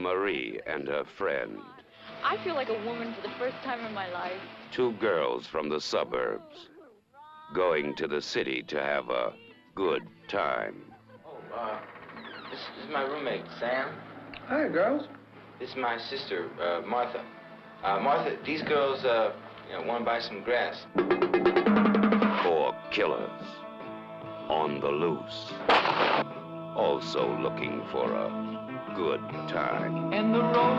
Marie and her friend. I feel like a woman for the first time in my life. Two girls from the suburbs going to the city to have a good time. Oh, this is my roommate, Sam. Hi, girls. This is my sister, Martha. Martha, these girls, want to buy some grass. Four killers on the loose, also looking for a good time. And the road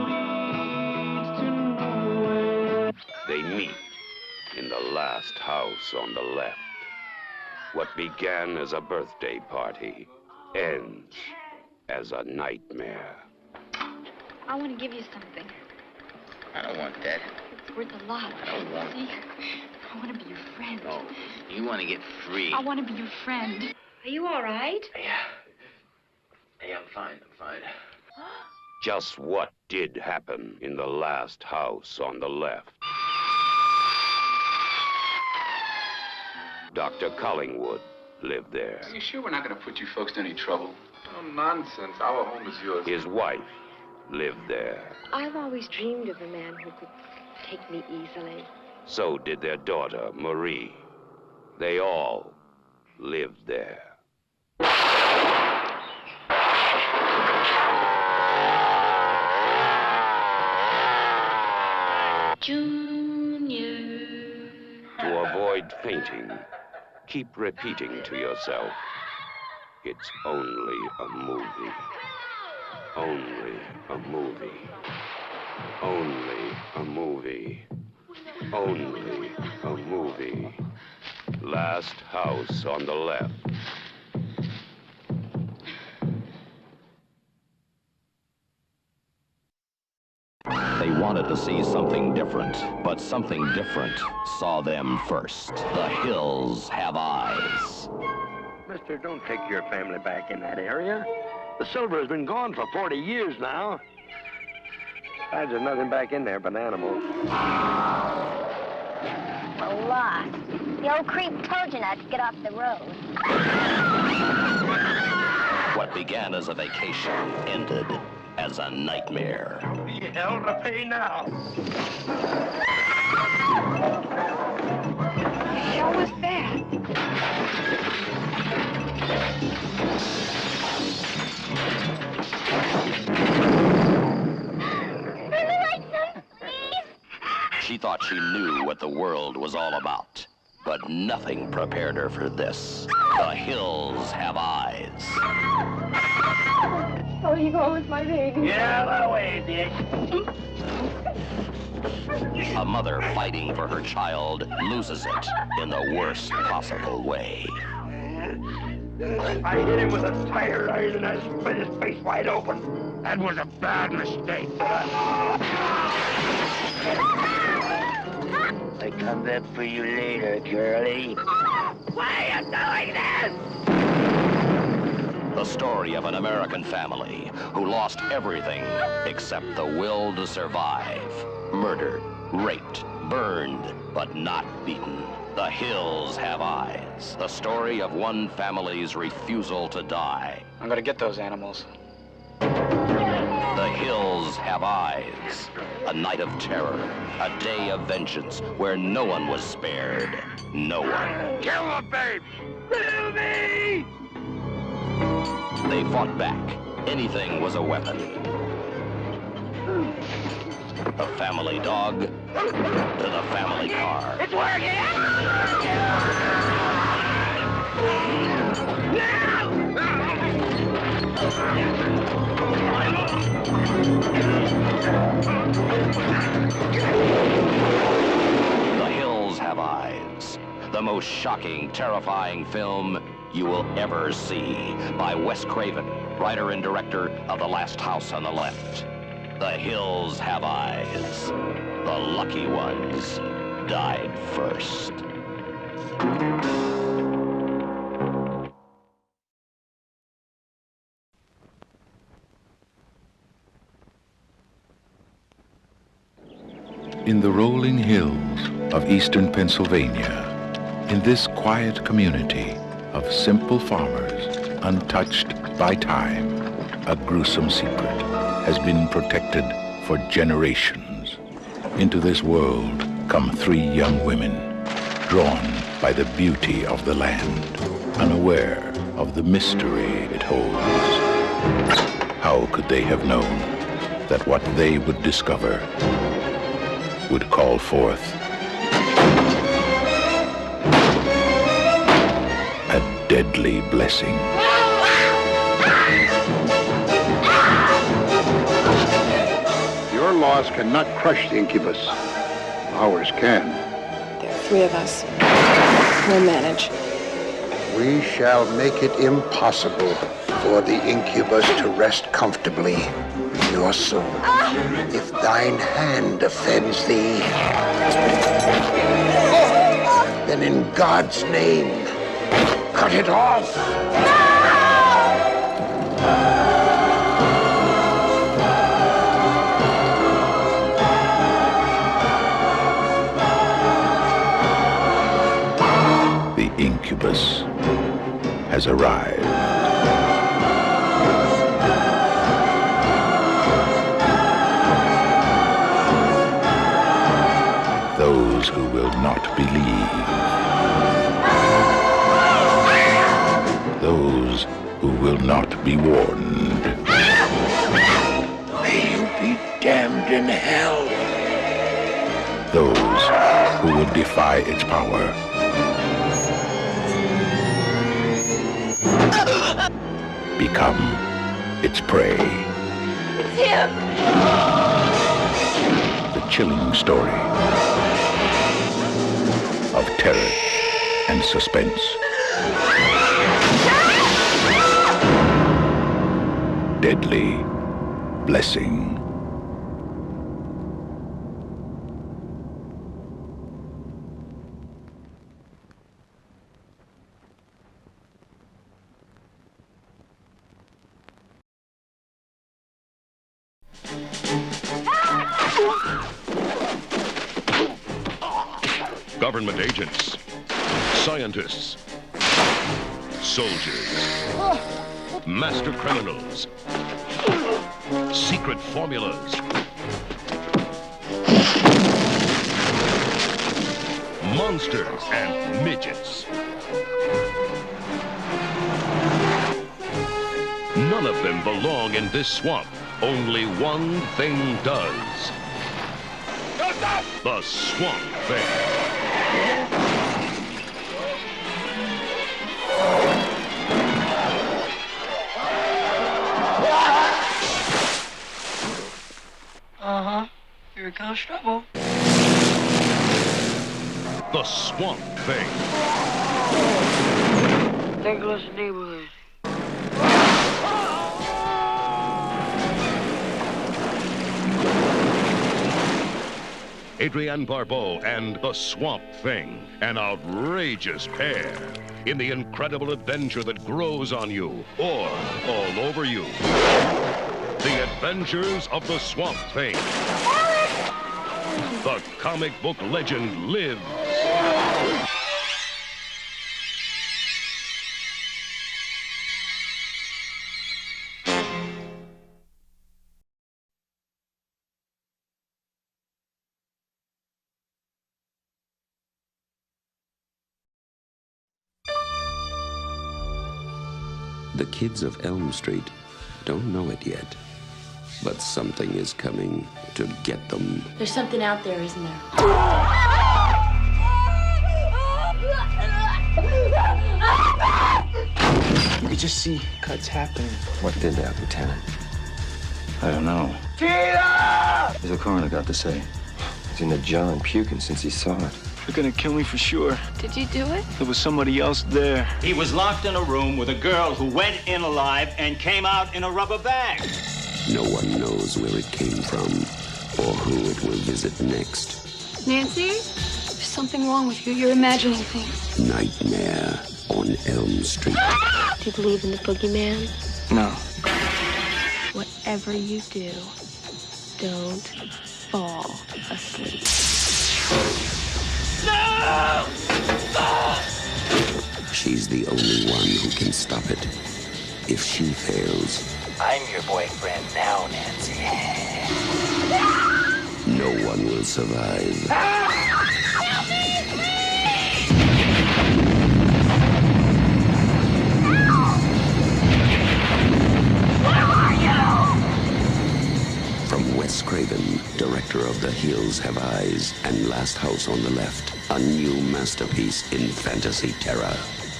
leads to nowhere. They meet in the last house on the left. What began as a birthday party ends as a nightmare. I want to give you something. I don't want that. It's worth a lot. I don't want See? I want to be your friend. No, you want to get free. I want to be your friend. Are you all right? Yeah, I'm fine. Just what did happen in the last house on the left? Dr. Collingwood lived there. Are you sure we're not going to put you folks to any trouble? Oh, nonsense. Our home is yours. His wife lived there. I've always dreamed of a man who could take me easily. So did their daughter, Marie. They all lived there. Junior. To avoid fainting, keep repeating to yourself, it's only a movie. Only a movie. Only a movie. Only a movie. Last house on the left. They wanted to see something different, but something different saw them first. The hills have eyes. Mister, don't take your family back in that area. The silver has been gone for 40 years now. Besides, there's nothing back in there but animals. We're lost. The old creep told you not to get off the road. What began as a vacation ended as a nightmare. Be hell to pay now. What was that? She thought she knew what the world was all about, but nothing prepared her for this. The hills have eyes. Oh, you going with my baby? Yeah, that way, Dick. A mother fighting for her child loses it in the worst possible way. I hit him with a tire iron and I split his face wide open. That was a bad mistake. I come back for you later, girlie. Why are you doing this? The story of an American family who lost everything except the will to survive. Murdered, raped, burned, but not beaten. The hills have eyes. The story of one family's refusal to die. I'm gonna get those animals. The hills have eyes. A night of terror, a day of vengeance where no one was spared. No one. Kill the babe! Kill me! They fought back. Anything was a weapon. The family dog to the family car. It's working! The hills have eyes. The most shocking, terrifying film you will ever see by Wes Craven, writer and director of The Last House on the Left. The hills have eyes. The lucky ones died first. In the rolling hills of eastern Pennsylvania, in this quiet community of simple farmers untouched by time, a gruesome secret has been protected for generations. Into this world come 3 young women, drawn by the beauty of the land, unaware of the mystery it holds. How could they have known that what they would discover would call forth a deadly blessing? Your laws cannot crush the incubus. Ours can. There are 3 of us. We'll manage. We shall make it impossible for the incubus to rest comfortably in your soul. If thine hand offends thee, then in God's name, cut it off. The incubus has arrived. Those who will not believe. Those who will not be warned. May you be damned in hell. Those who will defy its power. Become its prey. It's him! The chilling story of terror and suspense. Deadly blessing. Government agents, scientists, soldiers, master criminals, secret formulas, monsters and midgets. None of them belong in this swamp. Only one thing does. The Swamp Thing. Uh-huh. Here comes trouble. The Swamp Thing. There goes the neighborhood. Adrienne Barbeau and the Swamp Thing, an outrageous pair in the incredible adventure that grows on you or all over you. The Adventures of the Swamp Thing. The comic book legend lives. The kids of Elm Street don't know it yet, but something is coming to get them. There's something out there, isn't there? You could just see cuts happening. What did that, Lieutenant? I don't know. Tina! What's the coroner got to say? He's in the jaw and puking since he saw it. They're gonna kill me for sure. Did you do it? There was somebody else there. He was locked in a room with a girl who went in alive and came out in a rubber bag. No one knows where it came from or who it will visit next. Nancy? There's something wrong with you. You're imagining things. Nightmare on Elm Street. Do you believe in the boogeyman? No. Whatever you do, don't fall asleep. No! She's the only one who can stop it. If she fails, I'm your boyfriend now, Nancy. No one will survive. Help me, please! Where are you? From Wes Craven, director of The Hills Have Eyes and Last House on the Left, a new masterpiece in fantasy terror,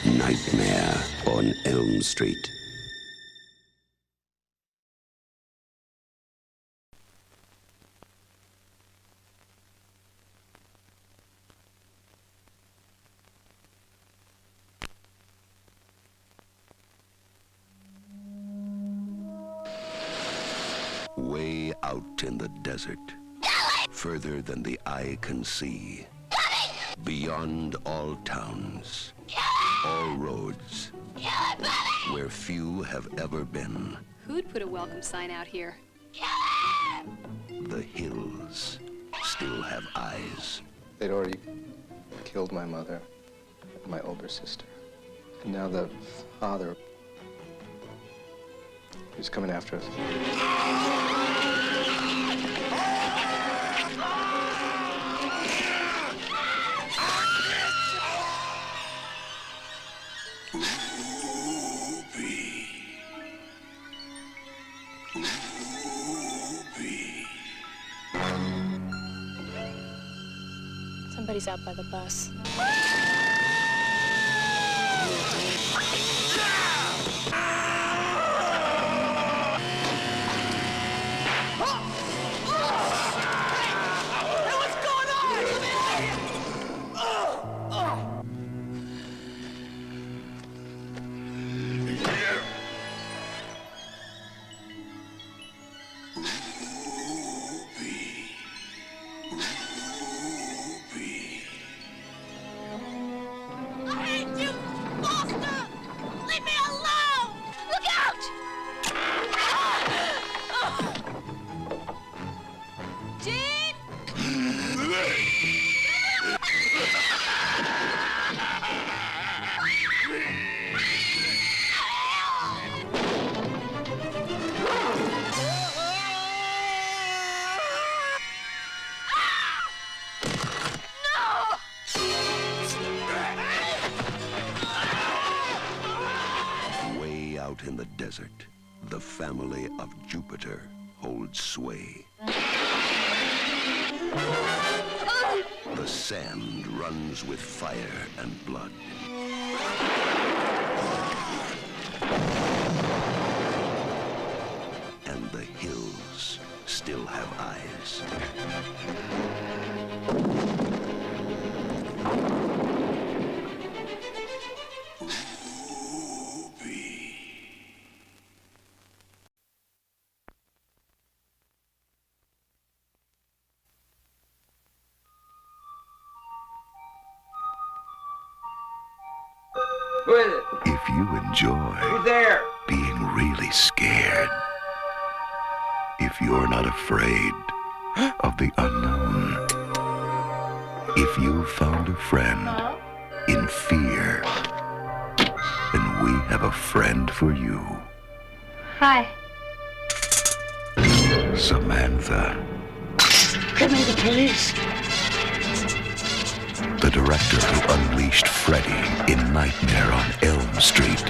Nightmare on Elm Street. Way out in the desert, further than the eye can see, beyond all towns, all roads, where few have ever been. Who'd put a welcome sign out here? The hills still have eyes. They'd already killed my mother and my older sister. And now the father is coming after us. Somebody's out by the bus. In the desert, the family of Jupiter holds sway. The sand runs with fire and blood. And the hills still have eyes. Who is it? If you enjoy Who's there? being really scared, if you're not afraid of the unknown, if you've found a friend in fear, then we have a friend for you. Hi. Samantha, Give me the police. the director who unleashed Freddy in Nightmare on Elm Street,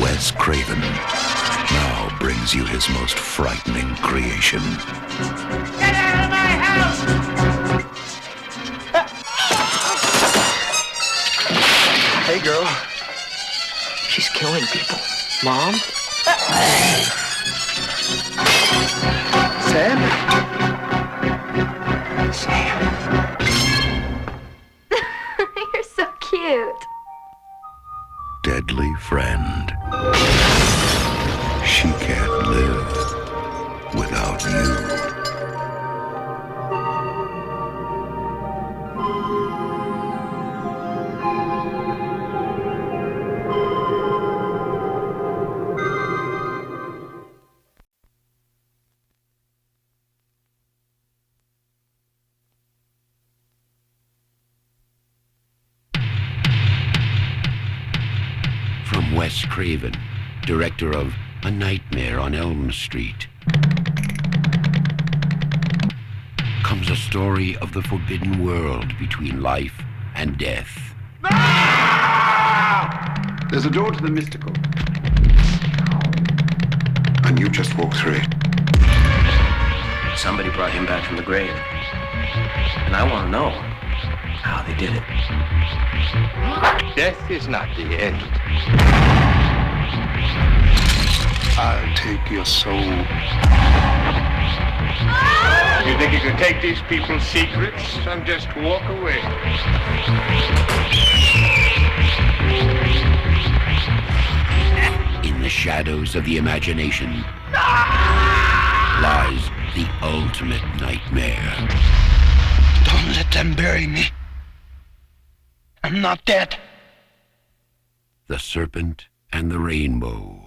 Wes Craven, now brings you his most frightening creation. Get out of my house! Hey, girl. She's killing people. Mom? Sam? Sam. You're so cute. Deadly friend. She can't live without you. Wes Craven, director of A Nightmare on Elm Street comes a story of the forbidden world between life and death. There's a door to the mystical. And you just walk through it. Somebody brought him back from the grave. And I want to know how they did it. Death is not the end. I'll take your soul. You think you can take these people's secrets and just walk away? In the shadows of the imagination lies the ultimate nightmare. Don't let them bury me. I'm not dead. The Serpent and the Rainbow.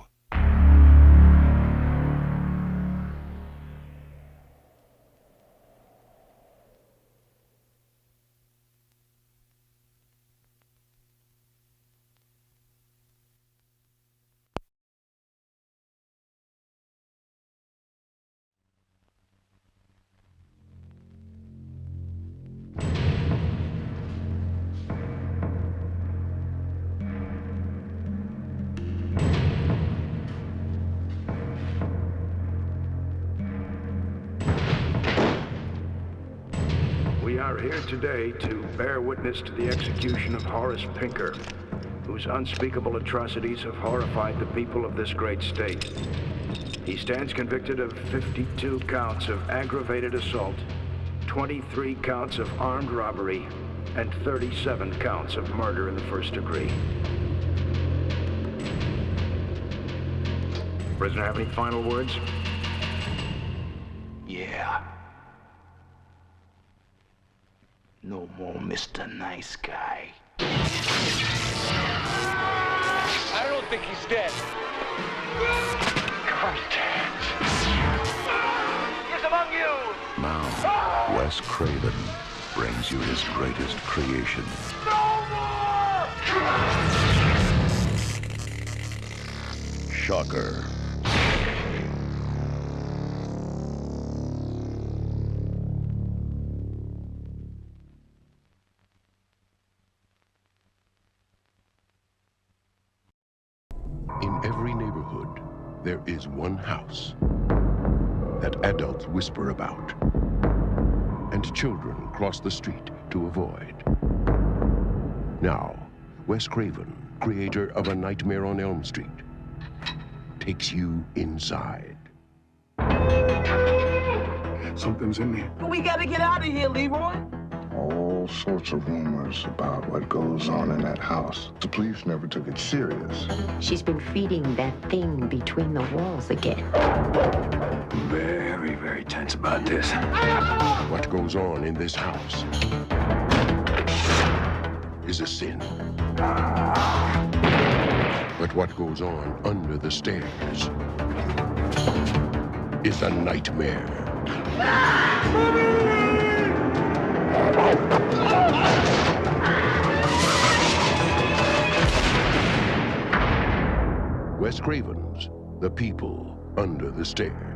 We are here today to bear witness to the execution of Horace Pinker, whose unspeakable atrocities have horrified the people of this great state. He stands convicted of 52 counts of aggravated assault, 23 counts of armed robbery, and 37 counts of murder in the first degree. Prisoner, have any final words? Yeah. No more Mr. Nice Guy. I don't think he's dead. Contact. He's among you! Now, Wes Craven brings you his greatest creation. No more! Shocker. In every neighborhood, there is one house that adults whisper about, and children cross the street to avoid. Now, Wes Craven, creator of A Nightmare on Elm Street, takes you inside. Something's in there. We gotta get out of here, Leroy. All sorts of rumors about what goes on in that house. The police never took it serious. She's been feeding that thing between the walls again. Very, very tense about this. What goes on in this house is a sin. But what goes on under the stairs is a nightmare. Wes Craven's The People Under the Stairs.